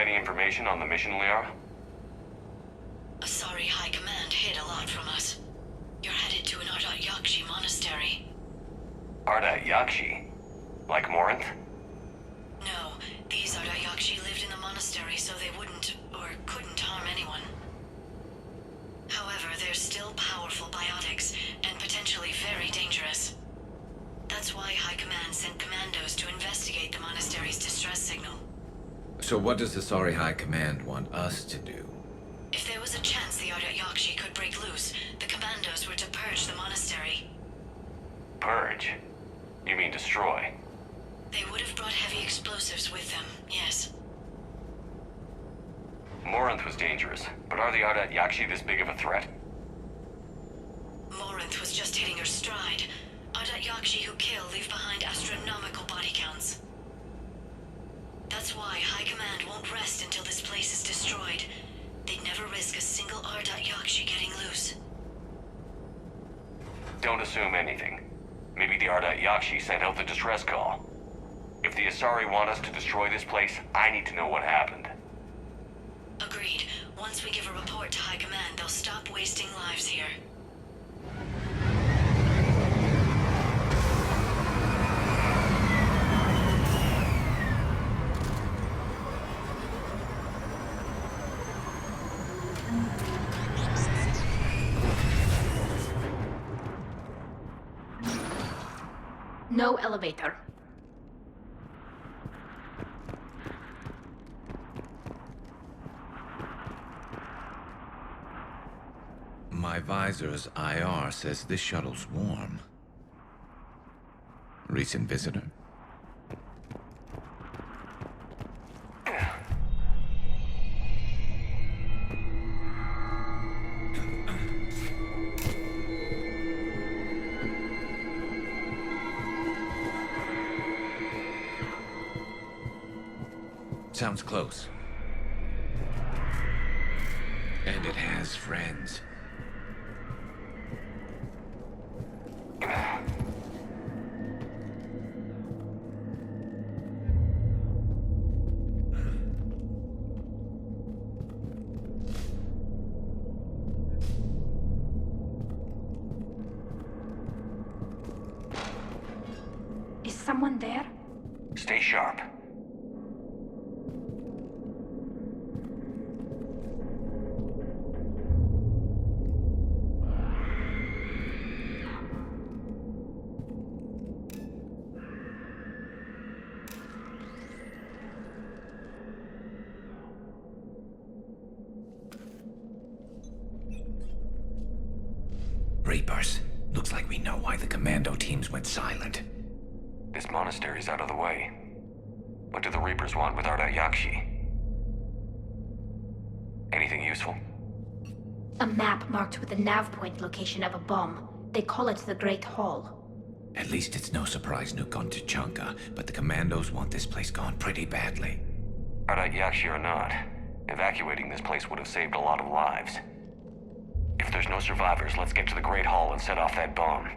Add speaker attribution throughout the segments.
Speaker 1: any information on the mission, Liara?
Speaker 2: Asari High Command hid a lot from us. You're headed to an Ardat monastery.
Speaker 1: Ardat Yakshi? Like Morinth?
Speaker 2: No, these Ardat lived in the monastery so they wouldn't, or couldn't harm anyone. However, they're still powerful biotics, and potentially very dangerous. That's why High Command sent commandos to investigate the monastery's distress signal.
Speaker 3: So what does the Asari High Command want us to do?
Speaker 2: If there was a chance the Ardat could break loose, the commandos were to purge the monastery.
Speaker 1: Purge? You mean destroy?
Speaker 2: They would have brought heavy explosives with them, yes.
Speaker 1: Morinth was dangerous, but are the Ardat Yakshi this big of a threat?
Speaker 2: Morinth was just hitting her stride. Ardat who kill leave behind astronomical body counts. That's why High Command won't rest until this place is destroyed. They'd never risk a single Ardat getting loose.
Speaker 1: Don't assume anything. Maybe the Ardat Yakshi sent out the distress call. If the Asari want us to destroy this place, I need to know what happened.
Speaker 2: Agreed. Once we give a report to High Command, they'll stop wasting lives here.
Speaker 4: No elevator.
Speaker 3: My visor's IR says this shuttle's warm. Recent visitor? Sounds close. And it has friends.
Speaker 4: Is someone there?
Speaker 1: Stay sharp.
Speaker 3: Reapers. Looks like we know why the commando teams went silent.
Speaker 1: This monastery's out of the way. What do the Reapers want with Ardat Yakshi? Anything useful?
Speaker 4: A map marked with the nav point location of a bomb. They call it the Great Hall.
Speaker 3: At least it's no surprise Nuke gone to Chunka, but the commandos want this place gone pretty badly.
Speaker 1: Ardat Yakshi or not, evacuating this place would have saved a lot of lives. If there's no survivors, let's get to the Great Hall and set off that bomb.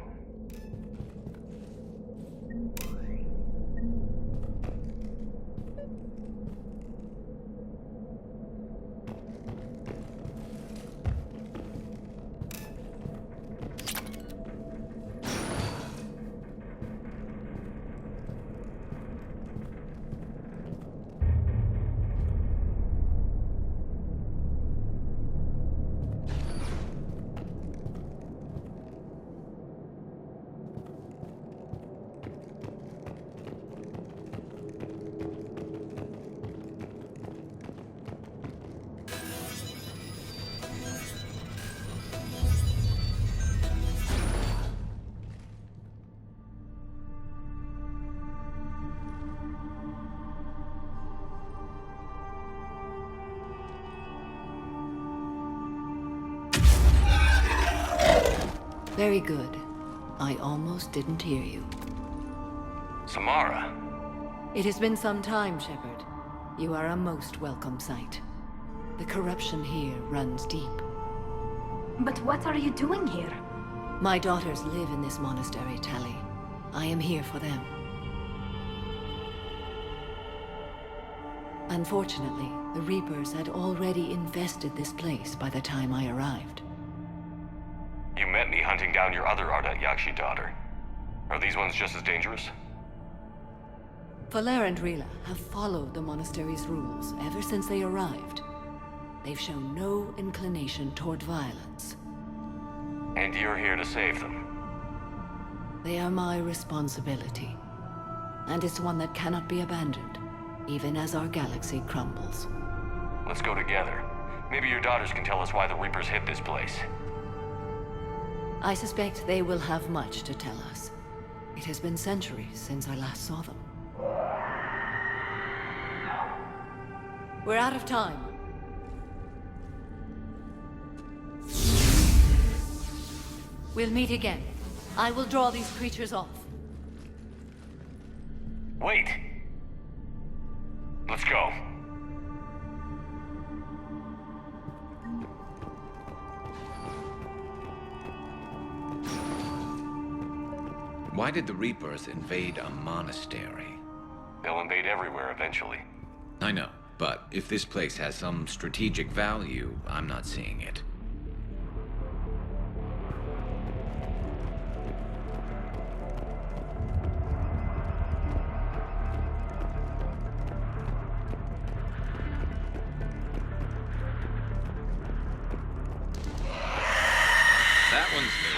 Speaker 5: Very good. I almost didn't hear you.
Speaker 1: Samara.
Speaker 5: It has been some time, Shepard. You are a most welcome sight. The corruption here runs deep.
Speaker 4: But what are you doing here?
Speaker 5: My daughters live in this monastery, Tali. I am here for them. Unfortunately, the Reapers had already infested this place by the time I arrived.
Speaker 1: You met me hunting down your other Ardat daughter. Are these ones just as dangerous?
Speaker 5: Valer and Rila have followed the monastery's rules ever since they arrived. They've shown no inclination toward violence.
Speaker 1: And you're here to save them.
Speaker 5: They are my responsibility. And it's one that cannot be abandoned, even as our galaxy crumbles.
Speaker 1: Let's go together. Maybe your daughters can tell us why the Reapers hit this place.
Speaker 5: I suspect they will have much to tell us. It has been centuries since I last saw them. We're out of time. We'll meet again. I will draw these creatures off.
Speaker 1: Wait! Let's go.
Speaker 3: Why did the Reapers invade a monastery?
Speaker 1: They'll invade everywhere eventually.
Speaker 3: I know, but if this place has some strategic value, I'm not seeing it. That one's me.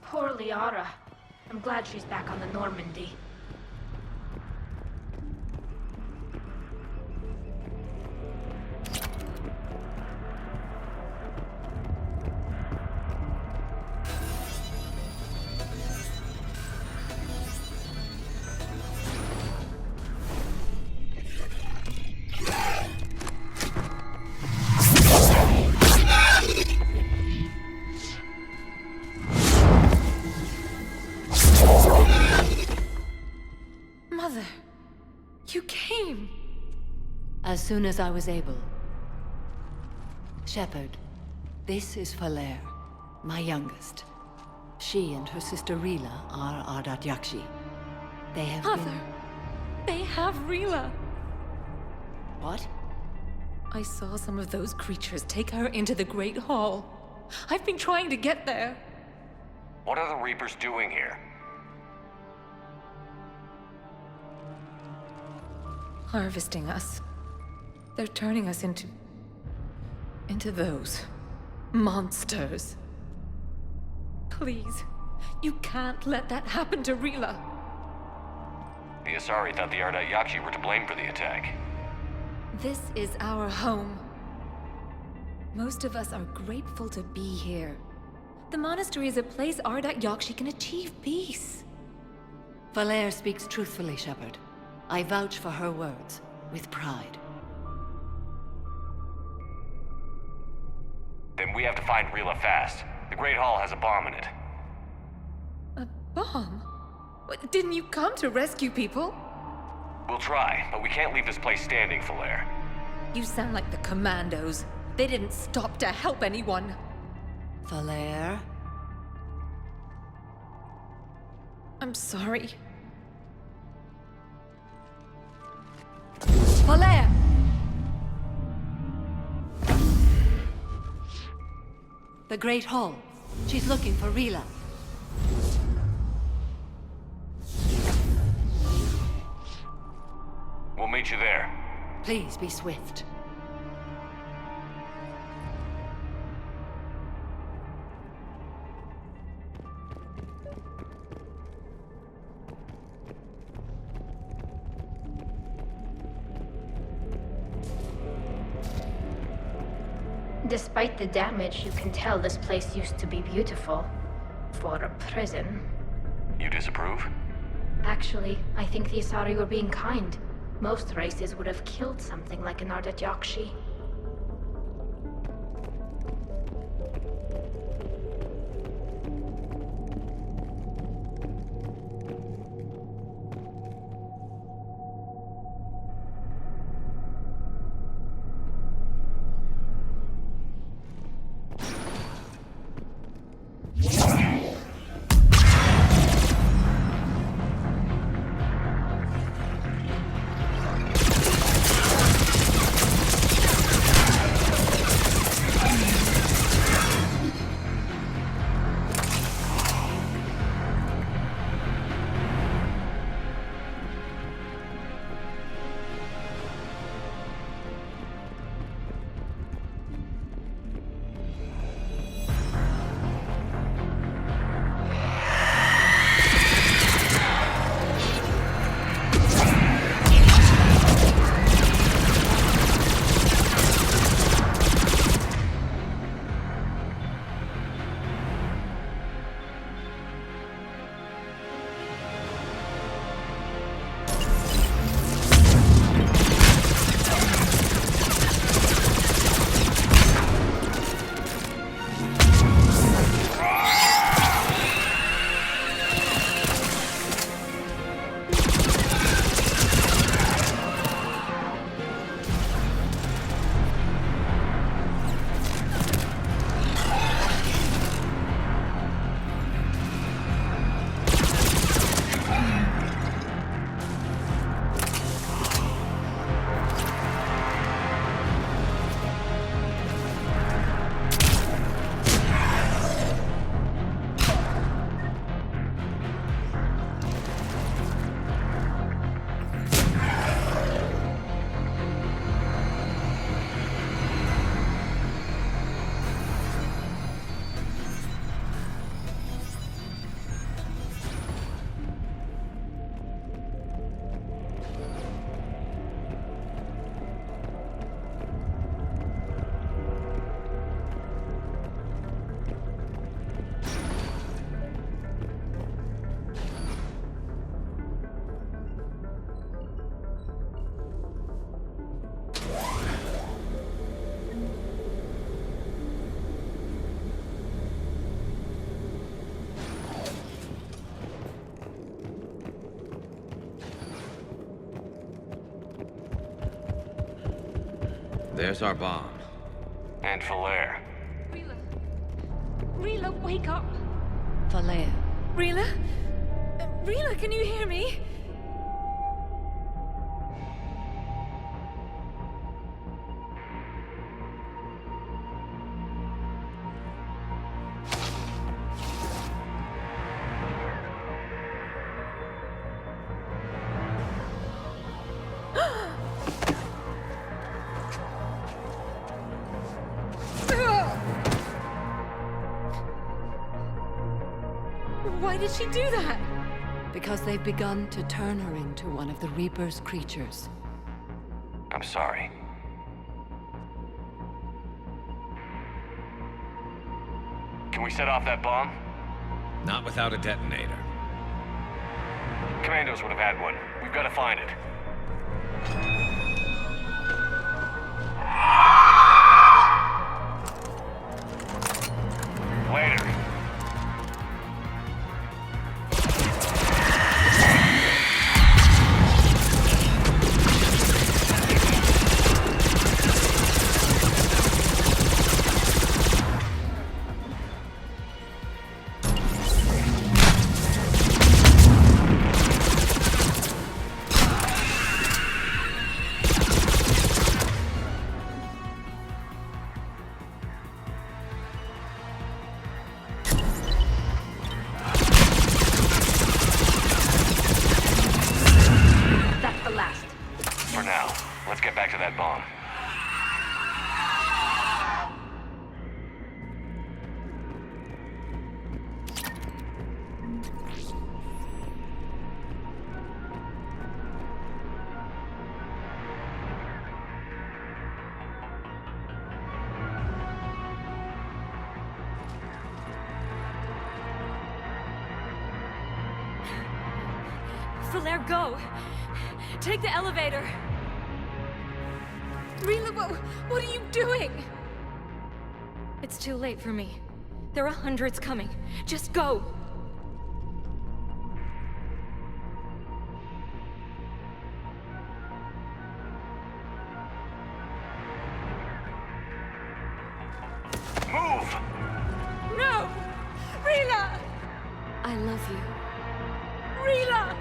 Speaker 4: Poor Liara. I'm glad she's back on the Normandy.
Speaker 5: Mother, you came. As soon as I was able. Shepard, this is Valer, my youngest. She and her sister Rila are Ardat Yakshi. They have
Speaker 6: Mother, they have Rila.
Speaker 5: What?
Speaker 6: I saw some of those creatures take her into the Great Hall. I've been trying to get there.
Speaker 1: What are the Reapers doing here?
Speaker 6: Harvesting us. They're turning us into those monsters. Please, you can't let that happen to Rila.
Speaker 1: The Asari thought the Ardat Yakshi were to blame for the attack.
Speaker 6: This is our home. Most of us are grateful to be here. The monastery is a place Ardat Yakshi can achieve peace.
Speaker 5: Valer speaks truthfully, Shepard. I vouch for her words, with pride.
Speaker 1: Then we have to find Rila fast. The Great Hall has a bomb in it.
Speaker 6: A bomb? What, didn't you come to rescue people?
Speaker 1: We'll try, but we can't leave this place standing, Valer.
Speaker 6: You sound like the Commandos. They didn't stop to help anyone.
Speaker 5: Valer?
Speaker 6: I'm sorry.
Speaker 5: Valer! The Great Hall. She's looking for Rila.
Speaker 1: We'll meet you there.
Speaker 5: Please be swift.
Speaker 4: Despite the damage, you can tell this place used to be beautiful. For a prison.
Speaker 1: You disapprove?
Speaker 4: Actually, I think the Asari were being kind. Most races would have killed something like an Ardat Yakshi.
Speaker 3: There's our bomb.
Speaker 1: And Falair.
Speaker 6: Rila! Rila, wake up!
Speaker 5: Falair.
Speaker 6: Rila? Rila, can you hear me? Why did she do that?
Speaker 5: Because they've begun to turn her into one of the Reaper's creatures.
Speaker 1: I'm sorry. Can we set off that bomb?
Speaker 3: Not without a detonator.
Speaker 1: Commandos would have had one. We've got to find it. Later.
Speaker 4: That's the last.
Speaker 1: For now, let's get back to that bomb.
Speaker 6: Falair, go! Take the elevator! Rila, what are you doing? It's too late for me. There are hundreds coming. Just go!
Speaker 1: Move!
Speaker 6: No! Rila! I love you. Rila!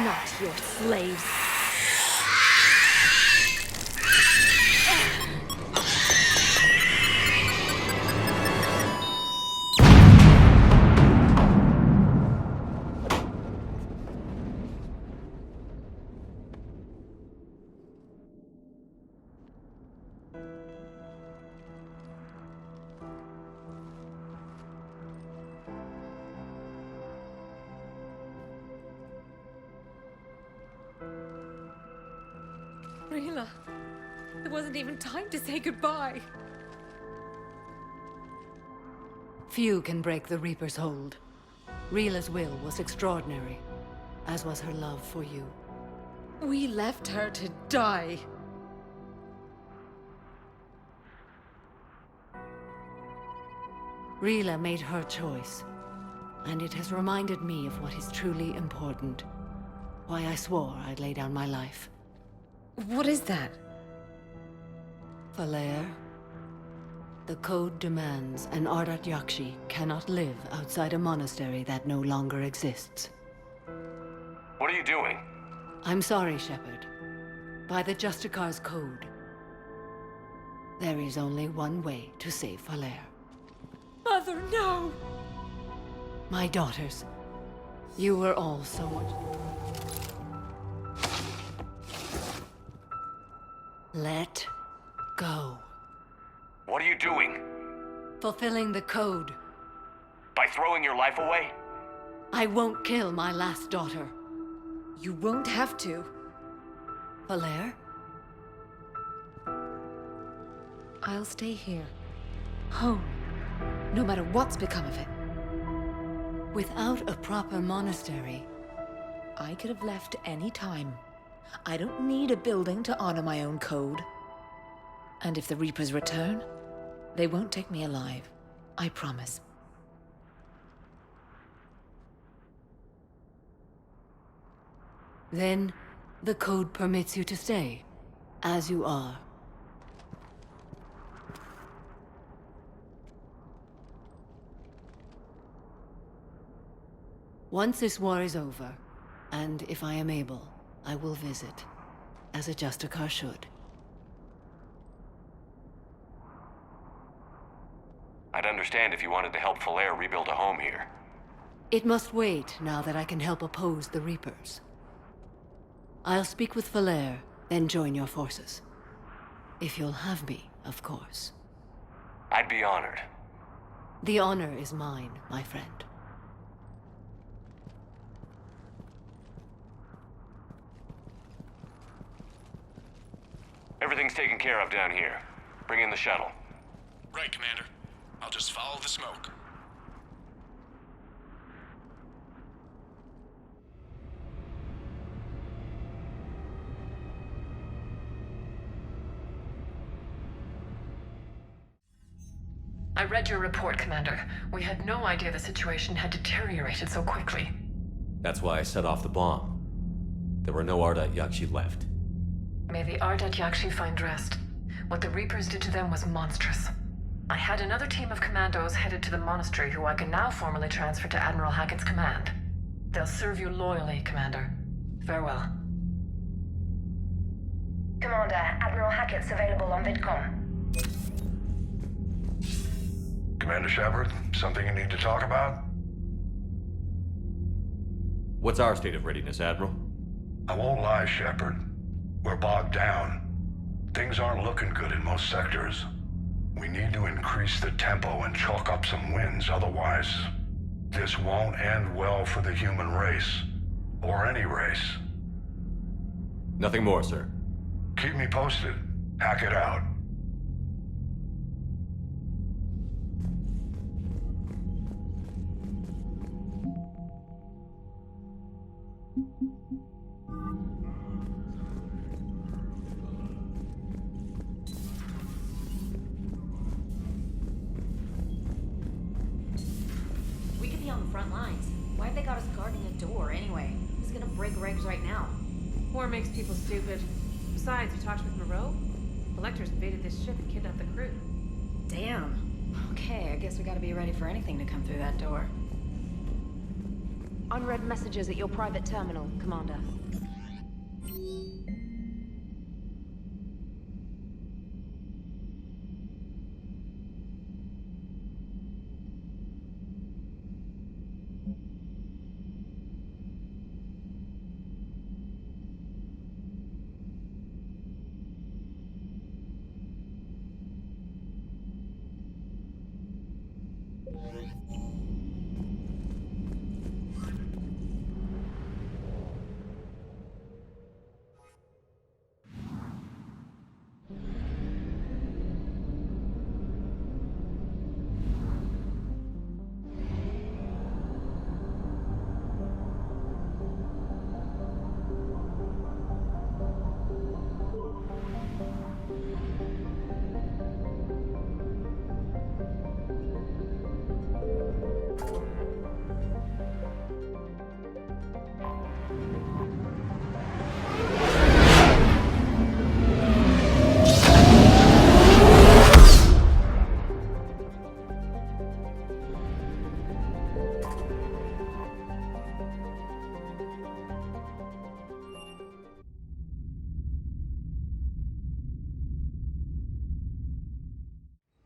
Speaker 6: Not your slaves. Rila, there wasn't even time to say goodbye.
Speaker 5: Few can break the Reaper's hold. Rila's will was extraordinary, as was her love for you.
Speaker 6: We left her to die.
Speaker 5: Rila made her choice, and it has reminded me of what is truly important. Why I swore I'd lay down my life.
Speaker 6: What is that?
Speaker 5: Falair, the code demands an Ardat Yakshi cannot live outside a monastery that no longer exists.
Speaker 1: What are you doing?
Speaker 5: I'm sorry, Shepard. By the Justicar's code, there is only one way to save Falair.
Speaker 6: Mother, no!
Speaker 5: My daughters, you were all so much... Let go.
Speaker 1: What are you doing?
Speaker 5: Fulfilling the code.
Speaker 1: By throwing your life away?
Speaker 5: I won't kill my last daughter.
Speaker 6: You won't have to.
Speaker 5: Falair?
Speaker 6: I'll stay here. Home. No matter what's become of it.
Speaker 5: Without a proper monastery,
Speaker 6: I could have left any time. I don't need a building to honor my own code. And if the Reapers return, they won't take me alive. I promise.
Speaker 5: then the code permits you to stay, as you are. Once this war is over, and if I am able, I will visit, as a Justicar should.
Speaker 1: I'd understand if you wanted to help Falair rebuild a home here.
Speaker 5: It must wait now that I can help oppose the Reapers. I'll speak with Falair, then join your forces. If you'll have me, of course.
Speaker 1: I'd be honored.
Speaker 5: The honor is mine, my friend.
Speaker 1: Everything's taken care of down here. Bring in the shuttle.
Speaker 7: Right, Commander. I'll just follow the smoke.
Speaker 8: I read your report, Commander. We had no idea the situation had deteriorated so quickly.
Speaker 9: That's why I set off the bomb. There were no Ardat Yakshi left.
Speaker 8: May the Ardat Yakshi find rest. What the Reapers did to them was monstrous. I had another team of commandos headed to the monastery who I can now formally transfer to Admiral Hackett's command. They'll serve you loyally, Commander. Farewell.
Speaker 2: Commander, Admiral Hackett's available on VidCom.
Speaker 10: Commander Shepard, something you need to talk about?
Speaker 9: What's our state of readiness, Admiral?
Speaker 10: I won't lie, Shepard. We're bogged down. Things aren't looking good in most sectors. We need to increase the tempo and chalk up some wins, otherwise this won't end well for the human race. Or any race.
Speaker 9: Nothing more, sir.
Speaker 10: Keep me posted. Hackett out.
Speaker 11: We could be on the front lines. Why have they got us guarding a door anyway? Who's gonna break regs right now?
Speaker 12: War makes people stupid. Besides, you talked with Moreau? The Lectors invaded this ship and kidnapped the crew.
Speaker 11: Damn. Okay, I guess we gotta be ready for anything to come through that door. Unread messages at your private terminal, Commander.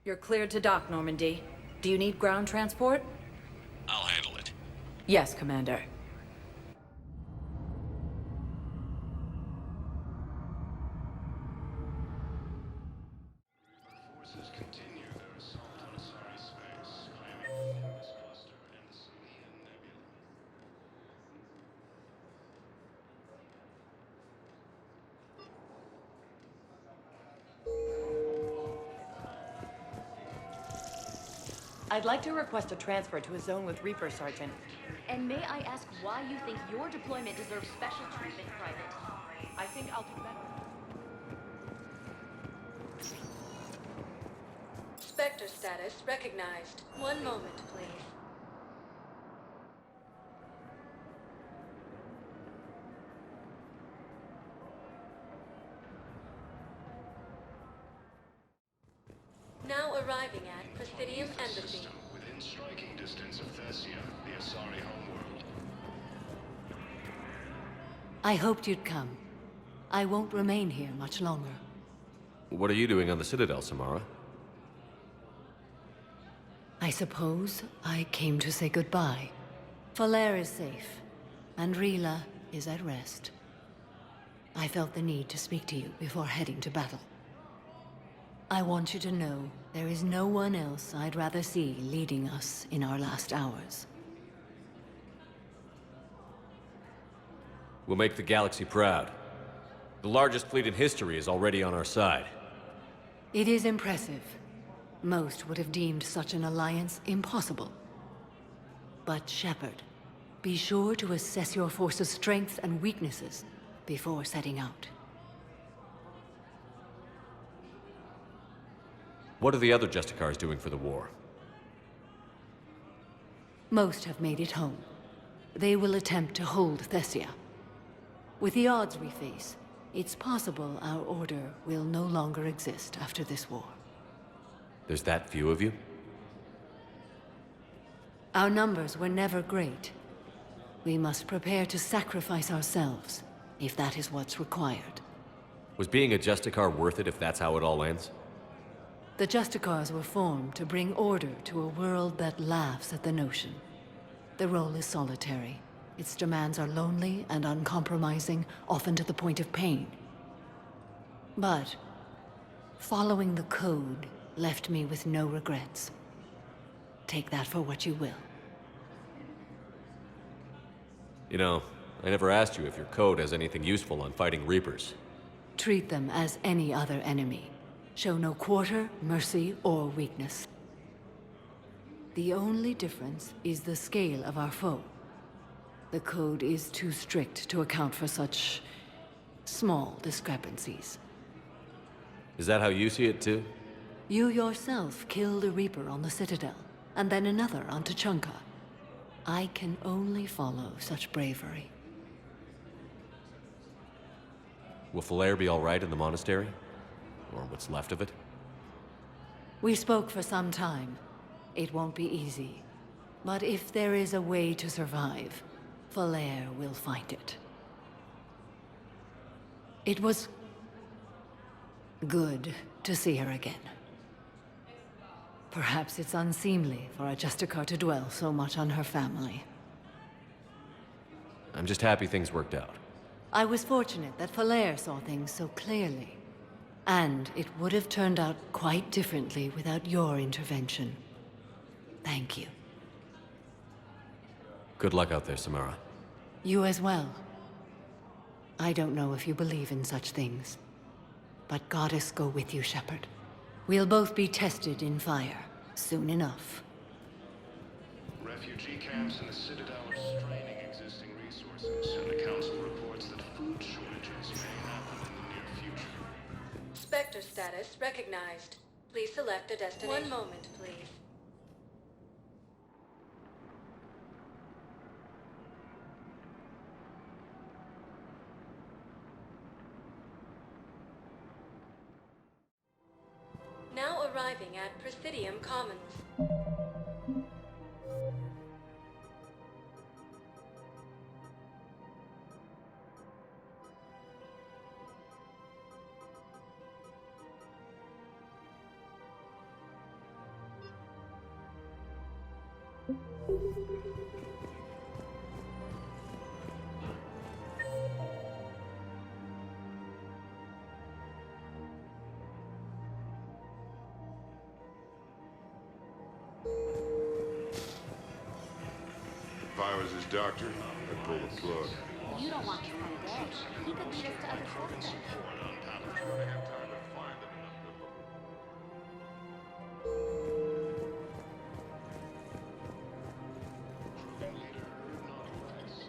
Speaker 11: You're cleared to dock, Normandy. Do you need ground transport?
Speaker 7: I'll handle it.
Speaker 11: Yes, Commander.
Speaker 7: Forces continue their assault on Asari space, claiming this cluster and the Salian Nebula.
Speaker 13: I'd like to request a transfer to a zone with Reaper, Sergeant.
Speaker 11: And may I ask why you think your deployment deserves special treatment, Private?
Speaker 13: I think I'll do better.
Speaker 5: Spectre status recognized. One moment, please. Now arriving at Presidium Embassy.
Speaker 7: Within striking distance of Thessia, the Asari homeworld.
Speaker 5: I hoped you'd come. I won't remain here much longer.
Speaker 9: What are you doing on the Citadel, Samara?
Speaker 5: I suppose I came to say goodbye. Falair is safe, and Rila is at rest. I felt the need to speak to you before heading to battle. I want you to know there is no one else I'd rather see leading us in our last hours.
Speaker 9: We'll make the galaxy proud. The largest fleet in history is already on our side.
Speaker 5: It is impressive. Most would have deemed such an alliance impossible. But Shepard, be sure to assess your force's strengths and weaknesses before setting out.
Speaker 9: What are the other Justicars doing for the war?
Speaker 5: Most have made it home. They will attempt to hold Thessia. With the odds we face, it's possible our order will no longer exist after this war.
Speaker 9: There's that few of you?
Speaker 5: Our numbers were never great. We must prepare to sacrifice ourselves, if that is what's required.
Speaker 9: Was being a Justicar worth it if that's how it all ends?
Speaker 5: The Justicars were formed to bring order to a world that laughs at the notion. The role is solitary. Its demands are lonely and uncompromising, often to the point of pain. But following the code left me with no regrets. Take that for what you will.
Speaker 9: You know, I never asked you if your code has anything useful on fighting Reapers.
Speaker 5: Treat them as any other enemy. Show no quarter, mercy, or weakness. The only difference is the scale of our foe. The code is too strict to account for such small discrepancies.
Speaker 9: Is that how you see it too?
Speaker 5: You yourself killed a Reaper on the Citadel, and then another on Tuchanka. I can only follow such bravery.
Speaker 9: Will Falair be all right in the monastery? Or what's left of it?
Speaker 5: We spoke for some time. It won't be easy. But if there is a way to survive, Falair will find it. It was good to see her again. Perhaps it's unseemly for a Justicar to dwell so much on her family.
Speaker 9: I'm just happy things worked out.
Speaker 5: I was fortunate that Falair saw things so clearly. And it would have turned out quite differently without your intervention. Thank you.
Speaker 9: Good luck out there, Samara.
Speaker 5: You as well. I don't know if you believe in such things, but Goddess go with you, Shepard. We'll both be tested in fire, soon enough.
Speaker 7: Refugee camps in the Citadel are straining existing resources, and the Council reports that food shortages may happen in the near future.
Speaker 5: Spectre status recognized. Please select a destination. 1 moment, please. Now arriving at Presidium Commons.
Speaker 7: If I was his doctor, I'd pull the plug.
Speaker 11: You don't want this guy dead. He could lead us to other suspects.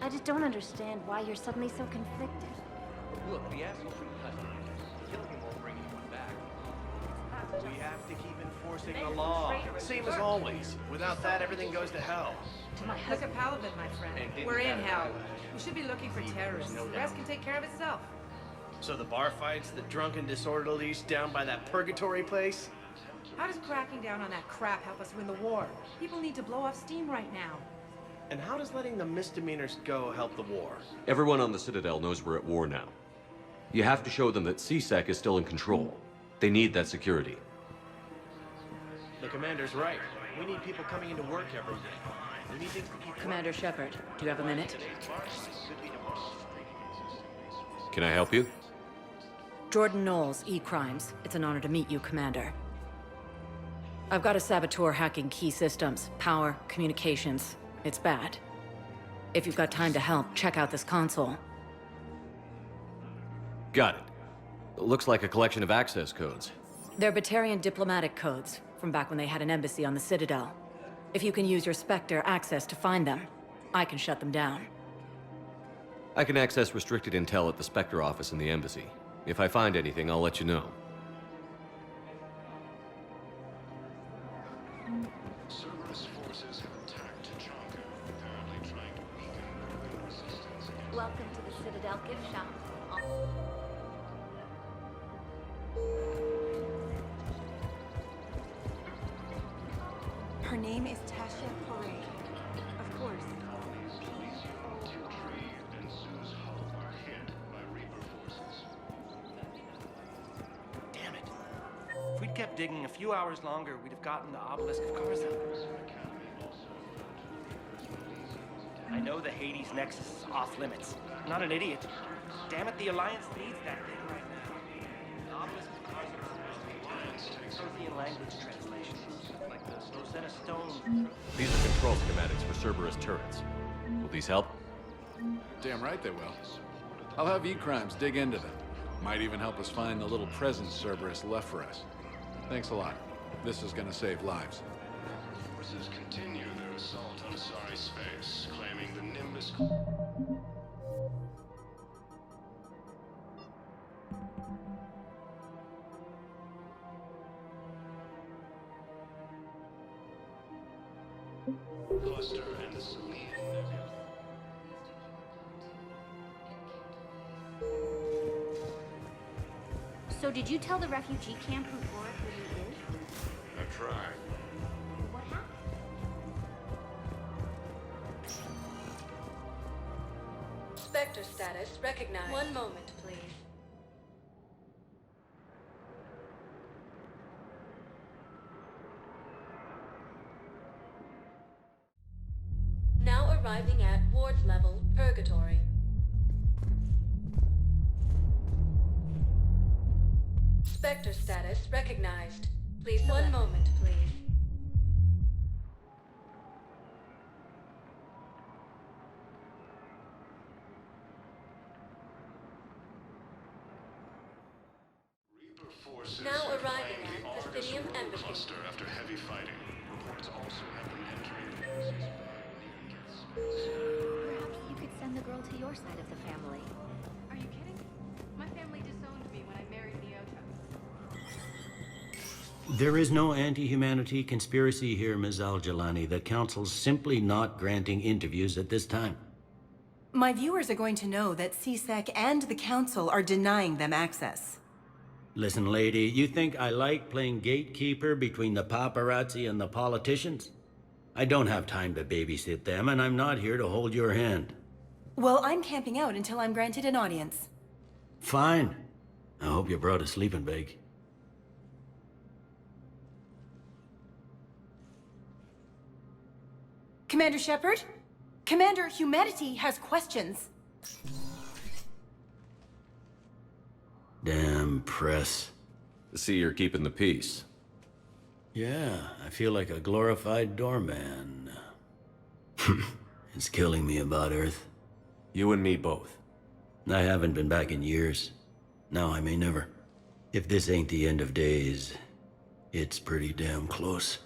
Speaker 11: I just don't understand why you're suddenly so conflicted.
Speaker 14: Look, the asshole's in custody. Killing him won't bring anyone back. We have to keep enforcing the law. Same as always. Without that, everything goes to hell.
Speaker 12: Look at Paladin, my friend. We're in hell. We should be looking for terrorists. The rest can take care of itself.
Speaker 14: So the bar fights, the drunken disorderlies down by that purgatory place?
Speaker 12: How does cracking down on that crap help us win the war? People need to blow off steam right now.
Speaker 14: And how does letting the misdemeanors go help the war?
Speaker 9: Everyone on the Citadel knows we're at war now. You have to show them that CSEC is still in control. They need that security.
Speaker 14: The commander's right. We need people coming into work every day. We need things to keep...
Speaker 6: Commander Shepard, do you have a minute?
Speaker 9: Can I help you?
Speaker 6: Jordan Knowles, E-Crimes. It's an honor to meet you, Commander. I've got a saboteur hacking key systems, power, communications. It's bad. If you've got time to help, check out this console.
Speaker 9: Got it. It looks like a collection of access codes.
Speaker 6: They're Batarian diplomatic codes, from back when they had an embassy on the Citadel. If you can use your Spectre access to find them, I can shut them down.
Speaker 9: I can access restricted intel at the Spectre office in the embassy. If I find anything, I'll let you know.
Speaker 7: Cerberus forces have attacked Tuchanka, apparently trying to weaken Roman resistance against...
Speaker 4: Welcome to the Citadel gift shop.
Speaker 15: Her name is Tasha Parade. Of course.
Speaker 14: Damn it. If we'd kept digging a few hours longer, we'd have gotten the obelisk of Karza. I know the Hades Nexus is off limits. I'm not an idiot. Damn it, the Alliance needs that thing right now. The obelisk of Karza is Prothean language translation. Like the Rosetta Stone.
Speaker 9: These are control schematics for Cerberus turrets. Will these help?
Speaker 16: Damn right they will. I'll have E-Crimes dig into them. Might even help us find the little presents Cerberus left for us. Thanks a lot. This is gonna save lives.
Speaker 7: Forces continue their assault on Asari space, claiming the Nimbus... Cluster and the Selene Nebula.
Speaker 11: So did you tell the refugee camp who Boris really is?
Speaker 7: I tried.
Speaker 11: What happened?
Speaker 5: Spectre status recognized. One moment, please. Now arriving at ward level purgatory. Spectre status recognized. Please select. One moment, please.
Speaker 7: Reaper forces
Speaker 5: Now
Speaker 7: have
Speaker 5: arriving
Speaker 7: claimed
Speaker 5: at
Speaker 7: the
Speaker 5: Presidium
Speaker 7: Argus World
Speaker 5: Embassy.
Speaker 7: Cluster after heavy fighting. Reports also have them entering the bases via near-Death space.
Speaker 11: Perhaps you could send the girl to your side of the family.
Speaker 12: Are you kidding? My family disowned me when I married Neota.
Speaker 17: There is no anti-humanity conspiracy here, Ms. Al-Jalani. The Council's simply not granting interviews at this time.
Speaker 15: My viewers are going to know that CSEC and the Council are denying them access.
Speaker 17: Listen, lady, you think I like playing gatekeeper between the paparazzi and the politicians? I don't have time to babysit them, and I'm not here to hold your hand.
Speaker 15: Well, I'm camping out until I'm granted an audience.
Speaker 17: Fine. I hope you brought a sleeping bag.
Speaker 15: Commander Shepard? Commander, humanity has questions.
Speaker 17: Damn press.
Speaker 9: I see you're keeping the peace.
Speaker 17: Yeah, I feel like a glorified doorman. It's killing me about Earth.
Speaker 9: You and me both.
Speaker 17: I haven't been back in years. Now I may never. If this ain't the end of days, it's pretty damn close.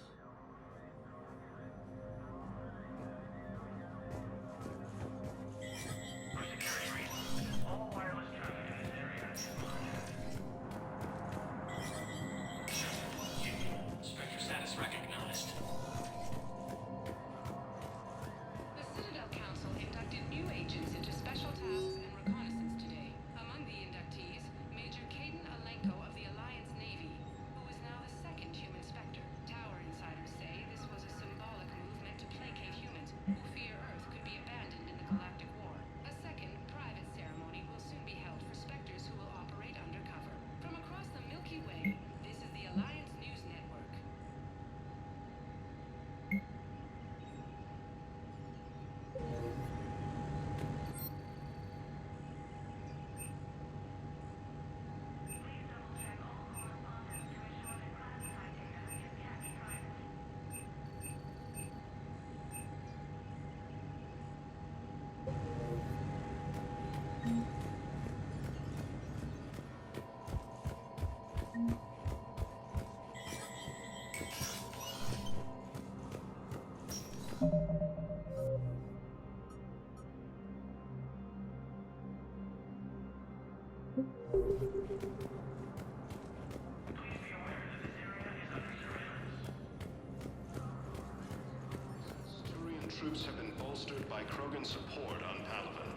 Speaker 7: Turian troops have been bolstered by Krogan support on Palaven.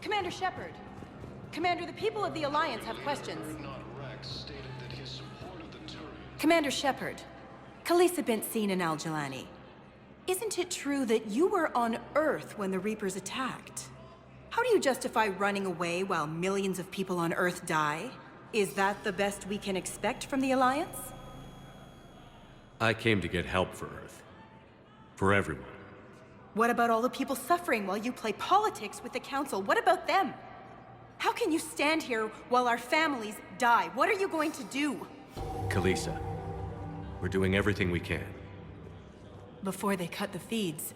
Speaker 15: Commander Shepard. Commander, the people of the Alliance have questions.
Speaker 7: Rex stated that his support of the Turians...
Speaker 15: Commander Shepard. Khaleesa bint Sin and Al-Jalani. Isn't it true that you were on Earth when the Reapers attacked? How do you justify running away while millions of people on Earth die? Is that the best we can expect from the Alliance?
Speaker 9: I came to get help for Earth. For everyone.
Speaker 15: What about all the people suffering while you play politics with the Council? What about them? How can you stand here while our families die? What are you going to do?
Speaker 9: Khaleesa, we're doing everything we can.
Speaker 15: Before they cut the feeds,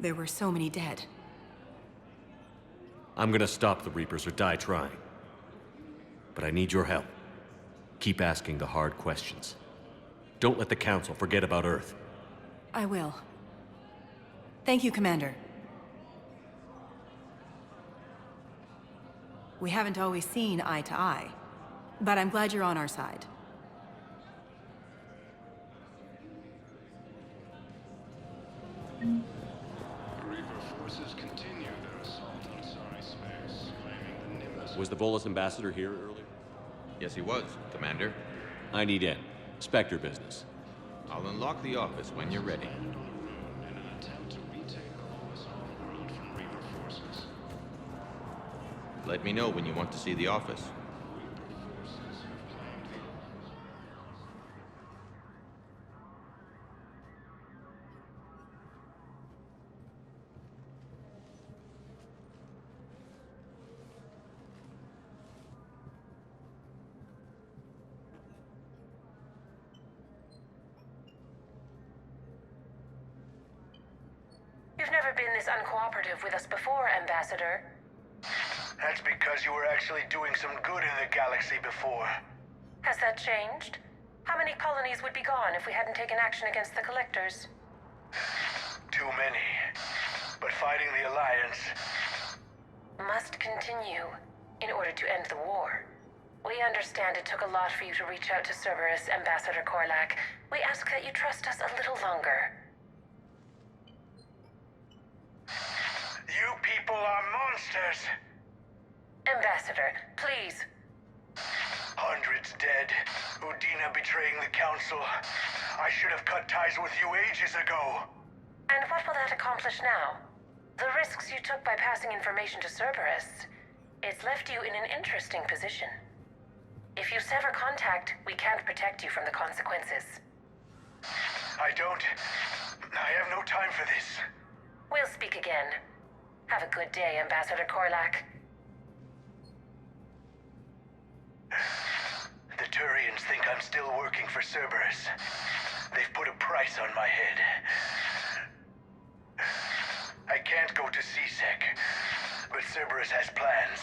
Speaker 15: there were so many dead.
Speaker 9: I'm gonna stop the Reapers or die trying. But I need your help. Keep asking the hard questions. Don't let the Council forget about Earth.
Speaker 15: I will. Thank you, Commander. We haven't always seen eye to eye, but I'm glad you're on our side.
Speaker 7: Reaper forces continue their assault on Sari space, claiming the Nimbus.
Speaker 9: Was the Volus ambassador here earlier?
Speaker 3: Yes, he was, Commander.
Speaker 9: I need in. Spectre business.
Speaker 3: I'll unlock the office when you're ready.
Speaker 7: In an attempt to retake Volus homeworld from Reaper forces.
Speaker 3: Let me know when you want to see the office.
Speaker 7: Reaper forces have claimed the
Speaker 8: You've never been this uncooperative with us before, Ambassador.
Speaker 10: That's because you were actually doing some good in the galaxy before.
Speaker 8: Has that changed? How many colonies would be gone if we hadn't taken action against the Collectors?
Speaker 10: Too many. But fighting the Alliance...
Speaker 8: Must continue in order to end the war. We understand it took a lot for you to reach out to Cerberus, Ambassador Korlak. We ask that you trust us a little longer.
Speaker 10: You people are monsters!
Speaker 8: Ambassador, please.
Speaker 10: Hundreds dead. Udina betraying the Council. I should have cut ties with you ages ago.
Speaker 8: And what will that accomplish now? The risks you took by passing information to Cerberus, it's left you in an interesting position. If you sever contact, we can't protect you from the consequences.
Speaker 10: I have no time for this.
Speaker 8: We'll speak again. Have a good day, Ambassador Korlak.
Speaker 10: The Turians think I'm still working for Cerberus. They've put a price on my head. I can't go to CSEC, but Cerberus has plans.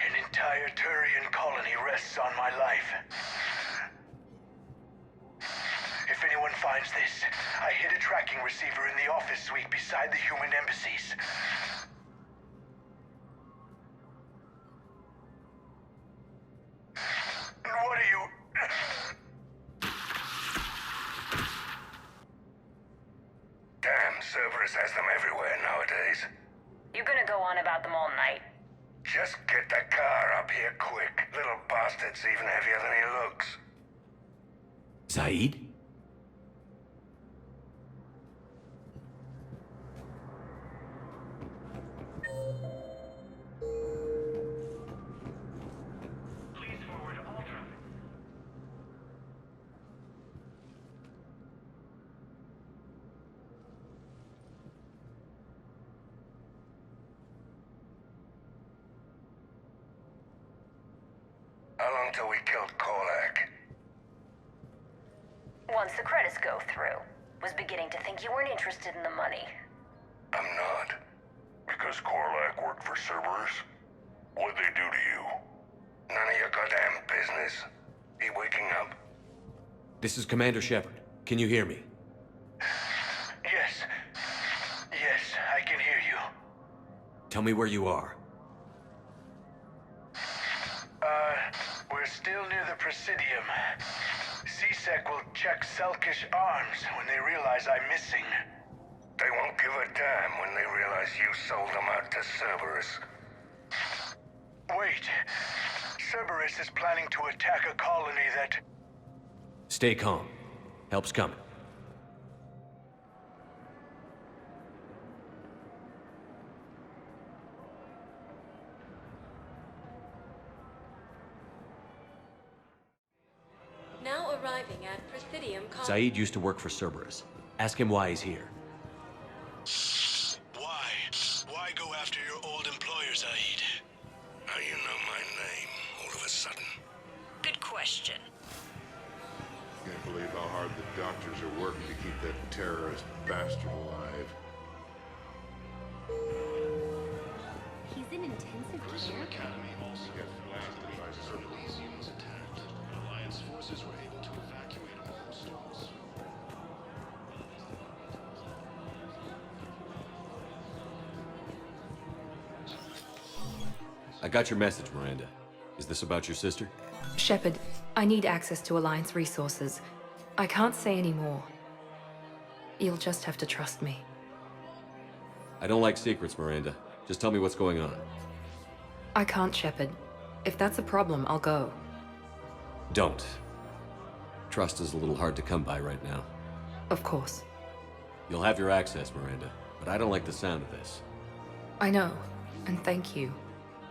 Speaker 10: An entire Turian colony rests on my life. If anyone finds this, I hid a tracking receiver in the office suite beside the human embassies. What are you...
Speaker 18: Damn, Cerberus has them everywhere nowadays.
Speaker 11: You're gonna go on about them all night.
Speaker 18: Just get the car up here quick. Little bastard's even heavier than he looks.
Speaker 3: Zaid?
Speaker 18: How long till we killed Korlak?
Speaker 11: Once the credits go through. Was beginning to think you weren't interested in the money.
Speaker 18: I'm not.
Speaker 10: Because Korlak worked for Cerberus? What'd they do to you?
Speaker 18: None of your goddamn business. He waking up?
Speaker 9: This is Commander Shepard. Can you hear me?
Speaker 10: Yes. Yes, I can hear you.
Speaker 9: Tell me where you are.
Speaker 10: We're still near the Presidium. CSEC will check Selkish arms when they realize I'm missing.
Speaker 18: They won't give a damn when they realize you sold them out to Cerberus.
Speaker 10: Wait. Cerberus is planning to attack a colony that...
Speaker 9: Stay calm. Help's coming.
Speaker 19: Now arriving at Presidium
Speaker 9: Saeed used to work for Cerberus. Ask him why he's here.
Speaker 18: Why? Why go after your old employer, Zaid? Now you know my name, all of a sudden.
Speaker 2: Good question.
Speaker 16: Can't believe how hard the doctors are working to keep that terrorist bastard alive.
Speaker 11: He's in intensive care?
Speaker 7: Academy also landed by Elysium was attacked. Alliance forces were able to evacuate all students.
Speaker 9: I got your message, Miranda. Is this about your sister?
Speaker 20: Shepard, I need access to Alliance resources. I can't say any more. You'll just have to trust me.
Speaker 9: I don't like secrets, Miranda. Just tell me what's going on.
Speaker 20: I can't, Shepard. If that's a problem, I'll go.
Speaker 9: Don't. Trust is a little hard to come by right now.
Speaker 20: Of course.
Speaker 9: You'll have your access, Miranda, but I don't like the sound of this.
Speaker 20: I know, and thank you.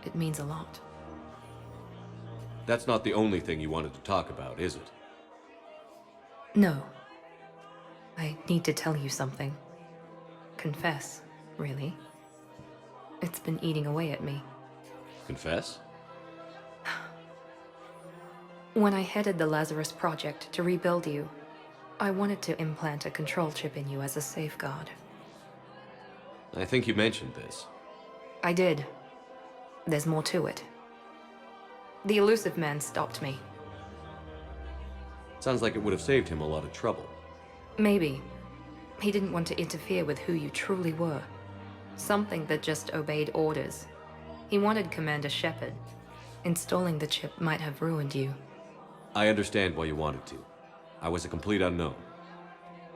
Speaker 20: It means a lot.
Speaker 9: That's not the only thing you wanted to talk about, is it?
Speaker 20: No. I need to tell you something. Confess, really. It's been eating away at me.
Speaker 9: Confess?
Speaker 20: When I headed the Lazarus Project to rebuild you, I wanted to implant a control chip in you as a safeguard.
Speaker 9: I think you mentioned this.
Speaker 20: I did. There's more to it. The elusive man stopped me.
Speaker 9: Sounds like it would have saved him a lot of trouble.
Speaker 20: Maybe. He didn't want to interfere with who you truly were. Something that just obeyed orders. He wanted Commander Shepard. Installing the chip might have ruined you.
Speaker 9: I understand why you wanted to. I was a complete unknown.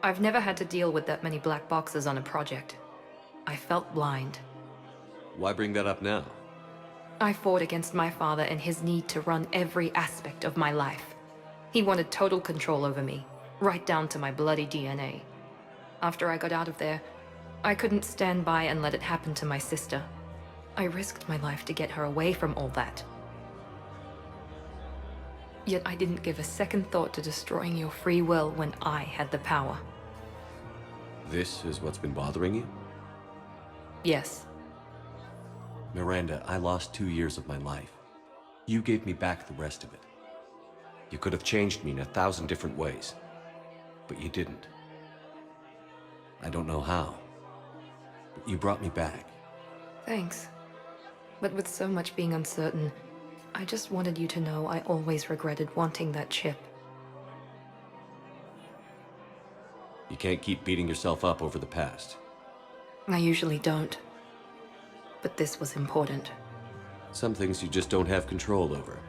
Speaker 20: I've never had to deal with that many black boxes on a project. I felt blind.
Speaker 9: Why bring that up now?
Speaker 20: I fought against my father and his need to run every aspect of my life. He wanted total control over me, right down to my bloody DNA. After I got out of there, I couldn't stand by and let it happen to my sister. I risked my life to get her away from all that. Yet I didn't give a second thought to destroying your free will when I had the power.
Speaker 9: This is what's been bothering you?
Speaker 20: Yes.
Speaker 9: Miranda, I lost 2 years of my life. You gave me back the rest of it. You could have changed me in 1,000 different ways, but you didn't. I don't know how, but you brought me back.
Speaker 20: Thanks. But with so much being uncertain, I just wanted you to know I always regretted wanting that chip.
Speaker 9: You can't keep beating yourself up over the past.
Speaker 20: I usually don't. But this was important.
Speaker 9: Some things you just don't have control over.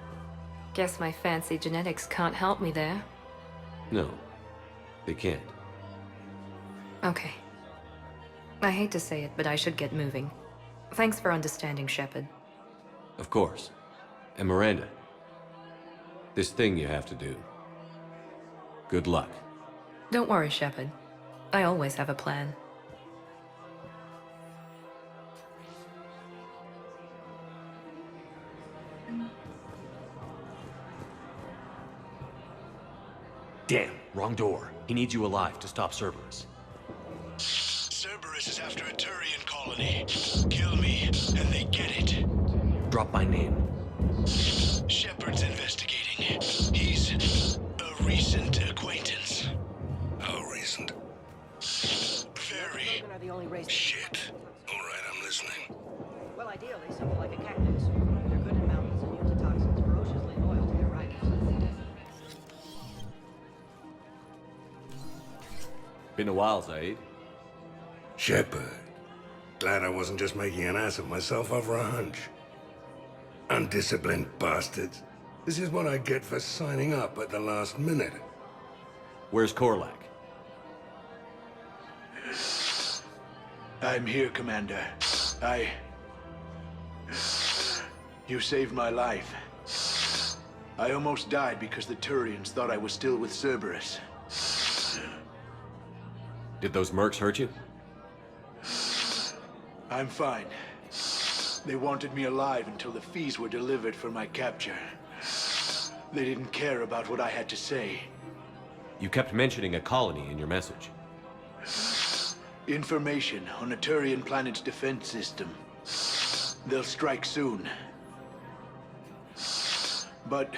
Speaker 20: Guess my fancy genetics can't help me there.
Speaker 9: No, they can't.
Speaker 20: Okay. I hate to say it, but I should get moving. Thanks for understanding, Shepard.
Speaker 9: Of course. And Miranda, this thing you have to do. Good luck.
Speaker 20: Don't worry, Shepard. I always have a plan.
Speaker 9: Damn, wrong door. He needs you alive to stop Cerberus.
Speaker 18: Cerberus is after a Turian colony. Kill me, and they get it.
Speaker 9: Drop my name.
Speaker 18: Shepard's investigating. He's a recent acquaintance. How recent? Very. Shit. All right, I'm listening.
Speaker 13: Well, ideally, something like a cactus. They're good in mountains and immune to toxins, ferociously loyal to their riders.
Speaker 9: Been a while, Zaid.
Speaker 18: Shepard. Glad I wasn't just making an ass of myself over a hunch. Undisciplined bastards. This is what I get for signing up at the last minute.
Speaker 9: Where's Korlak?
Speaker 21: I'm here, Commander. You saved my life. I almost died because the Turians thought I was still with Cerberus.
Speaker 9: Did those mercs hurt you?
Speaker 21: I'm fine. They wanted me alive until the fees were delivered for my capture. They didn't care about what I had to say.
Speaker 9: You kept mentioning a colony in your message.
Speaker 21: Information on a Turian planet's defense system. They'll strike soon. But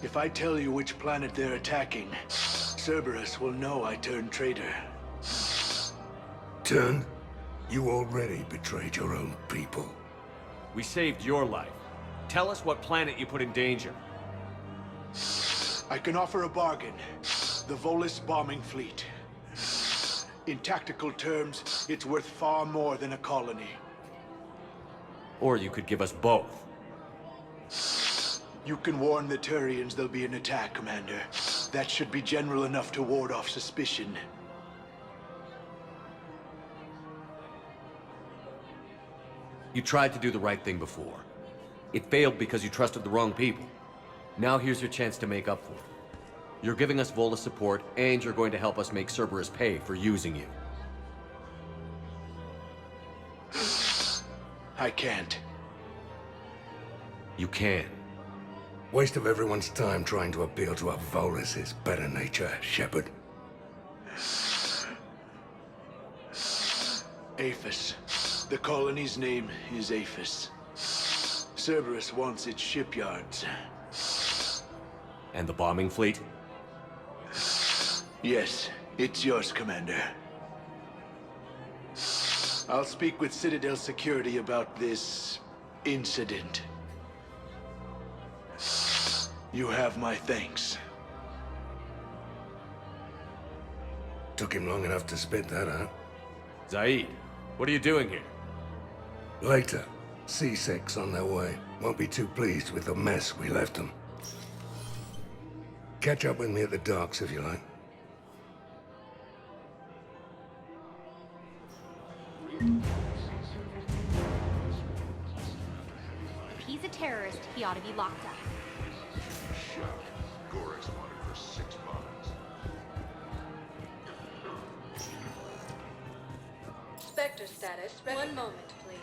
Speaker 21: if I tell you which planet they're attacking, Cerberus will know I turned traitor.
Speaker 18: Turned? You already betrayed your own people.
Speaker 9: We saved your life. Tell us what planet you put in danger.
Speaker 21: I can offer a bargain. The Volus bombing fleet. In tactical terms, it's worth far more than a colony.
Speaker 9: Or you could give us both.
Speaker 21: You can warn the Turians there'll be an attack, Commander. That should be general enough to ward off suspicion.
Speaker 9: You tried to do the right thing before. It failed because you trusted the wrong people. Now here's your chance to make up for it. You're giving us Volus support, and you're going to help us make Cerberus pay for using you.
Speaker 21: I can't.
Speaker 9: You can.
Speaker 18: Waste of everyone's time trying to appeal to a Volus's better nature, Shepard.
Speaker 21: Aphis. The colony's name is Aphis. Cerberus wants its shipyards.
Speaker 9: And the bombing fleet?
Speaker 21: Yes, it's yours, Commander. I'll speak with Citadel Security about this incident. You have my thanks.
Speaker 18: Took him long enough to spit that out.
Speaker 9: Zaid, what are you doing here?
Speaker 18: Later. C6 on their way. Won't be too pleased with the mess we left them. Catch up with me at the docks if you like.
Speaker 1: If he's a terrorist, he ought to be locked up.
Speaker 10: Gorex wanted for 6 bombs.
Speaker 19: Spectre status. 1 moment, please.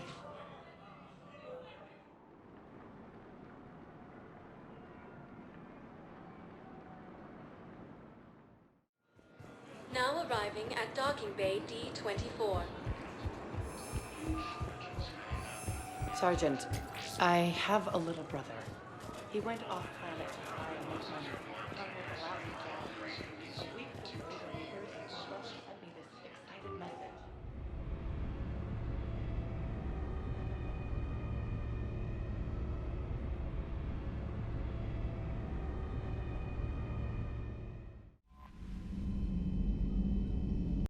Speaker 19: Now arriving at docking bay D-24.
Speaker 13: Sergeant, I have a little brother. He went off planet to find money. Government allowed him to